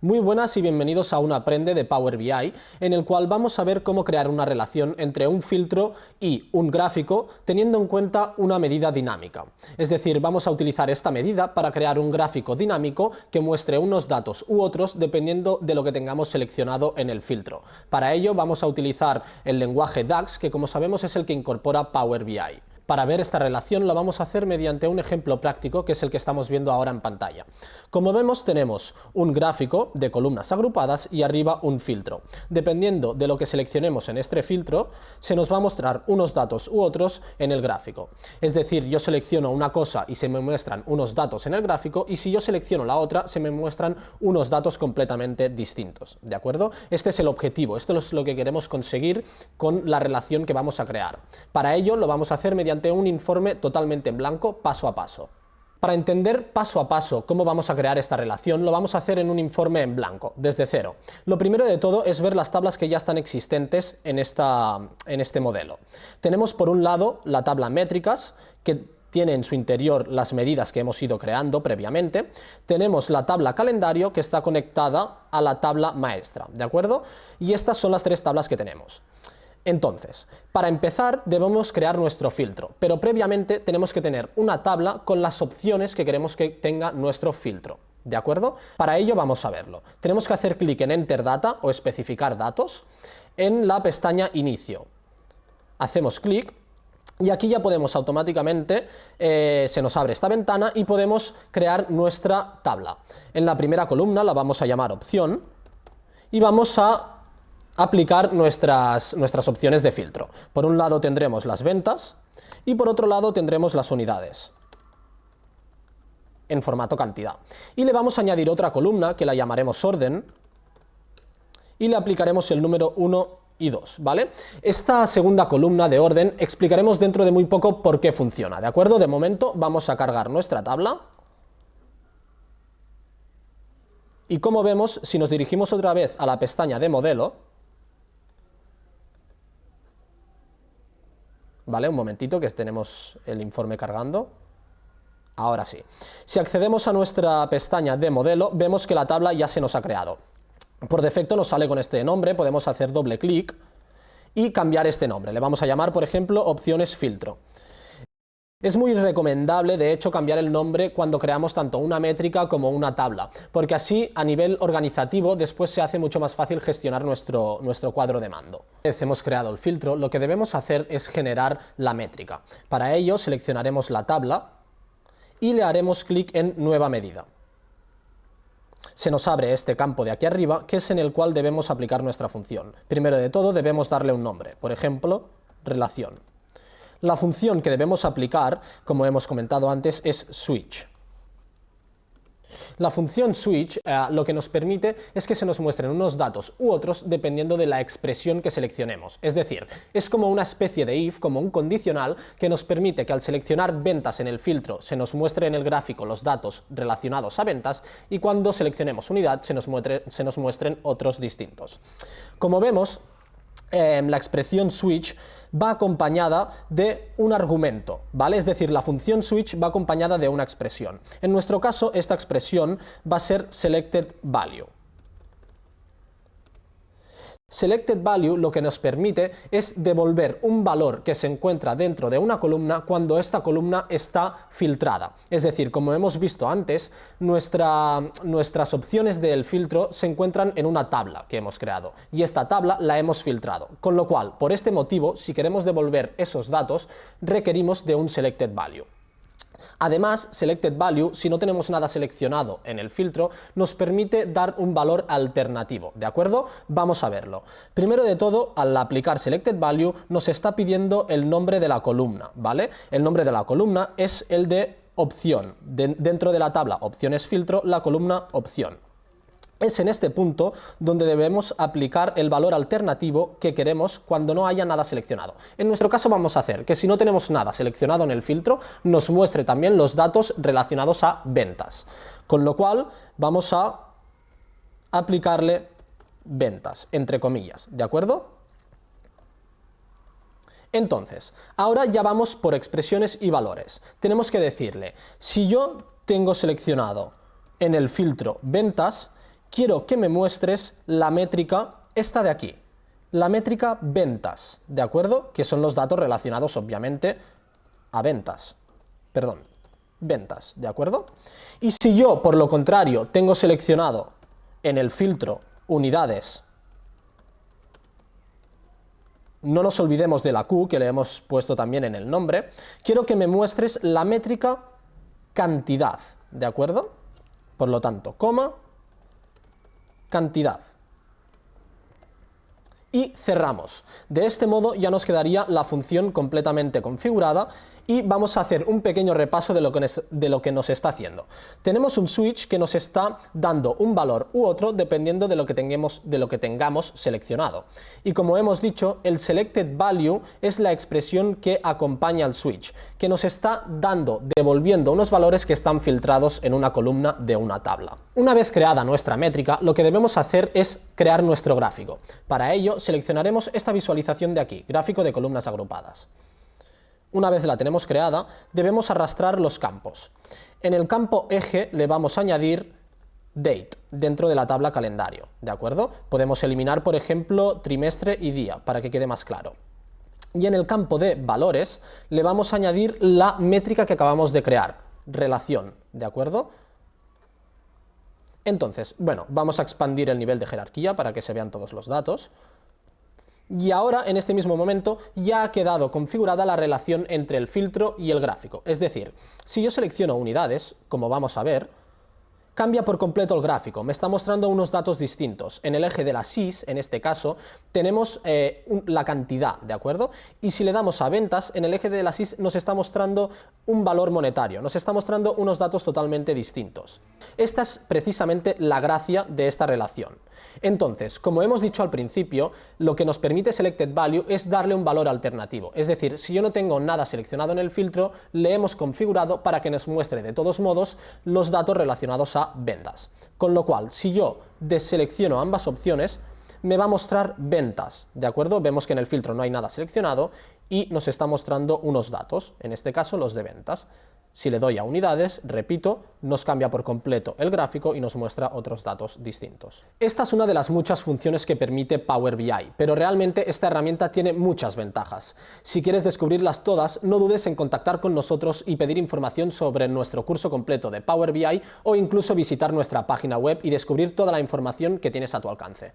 Muy buenas y bienvenidos a un Aprende de Power BI, en el cual vamos a ver cómo crear una relación entre un filtro y un gráfico teniendo en cuenta una medida dinámica. Es decir, vamos a utilizar esta medida para crear un gráfico dinámico que muestre unos datos u otros dependiendo de lo que tengamos seleccionado en el filtro. Para ello vamos a utilizar el lenguaje DAX, que como sabemos es el que incorpora Power BI. Para ver esta relación la vamos a hacer mediante un ejemplo práctico que es el que estamos viendo ahora en pantalla. Como vemos, tenemos un gráfico de columnas agrupadas y arriba un filtro. Dependiendo de lo que seleccionemos en este filtro, se nos va a mostrar unos datos u otros en el gráfico. Es decir, yo selecciono una cosa y se me muestran unos datos en el gráfico, y si yo selecciono la otra se me muestran unos datos completamente distintos. ¿De acuerdo? Este es el objetivo, esto es lo que queremos conseguir con la relación que vamos a crear. Para ello lo vamos a hacer mediante un informe totalmente en blanco, paso a paso. Para entender paso a paso cómo vamos a crear esta relación, lo vamos a hacer en un informe en blanco, desde cero. Lo primero de todo es ver las tablas que ya están existentes en este modelo. Tenemos por un lado la tabla métricas, que tiene en su interior las medidas que hemos ido creando previamente. Tenemos la tabla calendario, que está conectada a la tabla maestra, ¿de acuerdo? Y estas son las tres tablas que tenemos. Entonces, para empezar debemos crear nuestro filtro, pero previamente tenemos que tener una tabla con las opciones que queremos que tenga nuestro filtro, ¿de acuerdo? Para ello vamos a verlo. Tenemos que hacer clic en Enter Data o especificar datos en la pestaña Inicio. Hacemos clic y aquí ya podemos automáticamente, se nos abre esta ventana y podemos crear nuestra tabla. En la primera columna la vamos a llamar Opción y vamos a aplicar nuestras opciones de filtro. Por un lado tendremos las ventas y por otro lado tendremos las unidades en formato cantidad. Y le vamos a añadir otra columna que la llamaremos orden y le aplicaremos el número 1 y 2, ¿vale? Esta segunda columna de orden explicaremos dentro de muy poco por qué funciona, ¿de acuerdo? De momento vamos a cargar nuestra tabla. Y como vemos, si nos dirigimos otra vez a la pestaña de modelo, ¿vale? Un momentito que tenemos el informe cargando. Ahora sí. Si accedemos a nuestra pestaña de modelo, vemos que la tabla ya se nos ha creado. Por defecto nos sale con este nombre, podemos hacer doble clic y cambiar este nombre. Le vamos a llamar, por ejemplo, opciones filtro. Es muy recomendable, de hecho, cambiar el nombre cuando creamos tanto una métrica como una tabla, porque así, a nivel organizativo, después se hace mucho más fácil gestionar nuestro cuadro de mando. Una vez hemos creado el filtro, lo que debemos hacer es generar la métrica. Para ello, seleccionaremos la tabla y le haremos clic en Nueva medida. Se nos abre este campo de aquí arriba, que es en el cual debemos aplicar nuestra función. Primero de todo, debemos darle un nombre, por ejemplo, relación. La función que debemos aplicar, como hemos comentado antes, es switch. La función switch lo que nos permite es que se nos muestren unos datos u otros dependiendo de la expresión que seleccionemos. Es decir, es como una especie de if, como un condicional que nos permite que al seleccionar ventas en el filtro se nos muestre en el gráfico los datos relacionados a ventas, y cuando seleccionemos unidad se nos muestren otros distintos. Como vemos, la expresión switch va acompañada de un argumento, ¿vale? Es decir, la función switch va acompañada de una expresión. En nuestro caso, esta expresión va a ser selected value. Selected value lo que nos permite es devolver un valor que se encuentra dentro de una columna cuando esta columna está filtrada. Es decir, como hemos visto antes, nuestras opciones del filtro se encuentran en una tabla que hemos creado y esta tabla la hemos filtrado. Con lo cual, por este motivo, si queremos devolver esos datos, requerimos de un selected value. Además, selected value, si no tenemos nada seleccionado en el filtro, nos permite dar un valor alternativo, ¿de acuerdo? Vamos a verlo. Primero de todo, al aplicar selected value, nos está pidiendo el nombre de la columna, ¿vale? El nombre de la columna es el de opción. Dentro de la tabla opciones filtro, la columna opción. Es en este punto donde debemos aplicar el valor alternativo que queremos cuando no haya nada seleccionado. En nuestro caso vamos a hacer que si no tenemos nada seleccionado en el filtro, nos muestre también los datos relacionados a ventas. Con lo cual vamos a aplicarle ventas, entre comillas, ¿de acuerdo? Entonces, ahora ya vamos por expresiones y valores. Tenemos que decirle, si yo tengo seleccionado en el filtro ventas, quiero que me muestres la métrica, esta de aquí, la métrica ventas, ¿de acuerdo? Que son los datos relacionados, obviamente, a ventas. Perdón, ventas, ¿de acuerdo? Y si yo, por lo contrario, tengo seleccionado en el filtro unidades, no nos olvidemos de la Q, que le hemos puesto también en el nombre, quiero que me muestres la métrica cantidad, ¿de acuerdo? Por lo tanto, coma, cantidad. Y cerramos. De este modo ya nos quedaría la función completamente configurada y vamos a hacer un pequeño repaso de lo que nos está haciendo. Tenemos un switch que nos está dando un valor u otro dependiendo de lo que tengamos seleccionado. Y como hemos dicho, el selected value es la expresión que acompaña al switch, que nos está devolviendo unos valores que están filtrados en una columna de una tabla. Una vez creada nuestra métrica, lo que debemos hacer es crear nuestro gráfico. Para ello, seleccionaremos esta visualización de aquí, gráfico de columnas agrupadas. Una vez la tenemos creada, debemos arrastrar los campos. En el campo eje le vamos a añadir date dentro de la tabla calendario, ¿de acuerdo? Podemos eliminar, por ejemplo, trimestre y día para que quede más claro. Y en el campo de valores le vamos a añadir la métrica que acabamos de crear, relación, ¿de acuerdo? Entonces, bueno, vamos a expandir el nivel de jerarquía para que se vean todos los datos. Y ahora, en este mismo momento, ya ha quedado configurada la relación entre el filtro y el gráfico. Es decir, si yo selecciono unidades, como vamos a ver, cambia por completo el gráfico, me está mostrando unos datos distintos. En el eje de las Is, en este caso, tenemos la cantidad, ¿de acuerdo? Y si le damos a ventas, en el eje de las Is nos está mostrando un valor monetario, nos está mostrando unos datos totalmente distintos. Esta es precisamente la gracia de esta relación. Entonces, como hemos dicho al principio, lo que nos permite Selected Value es darle un valor alternativo. Es decir, si yo no tengo nada seleccionado en el filtro, le hemos configurado para que nos muestre de todos modos los datos relacionados a ventas. Con lo cual, si yo deselecciono ambas opciones, me va a mostrar ventas, ¿de acuerdo? Vemos que en el filtro no hay nada seleccionado y nos está mostrando unos datos, en este caso los de ventas. Si le doy a unidades, repito, nos cambia por completo el gráfico y nos muestra otros datos distintos. Esta es una de las muchas funciones que permite Power BI, pero realmente esta herramienta tiene muchas ventajas. Si quieres descubrirlas todas, no dudes en contactar con nosotros y pedir información sobre nuestro curso completo de Power BI o incluso visitar nuestra página web y descubrir toda la información que tienes a tu alcance.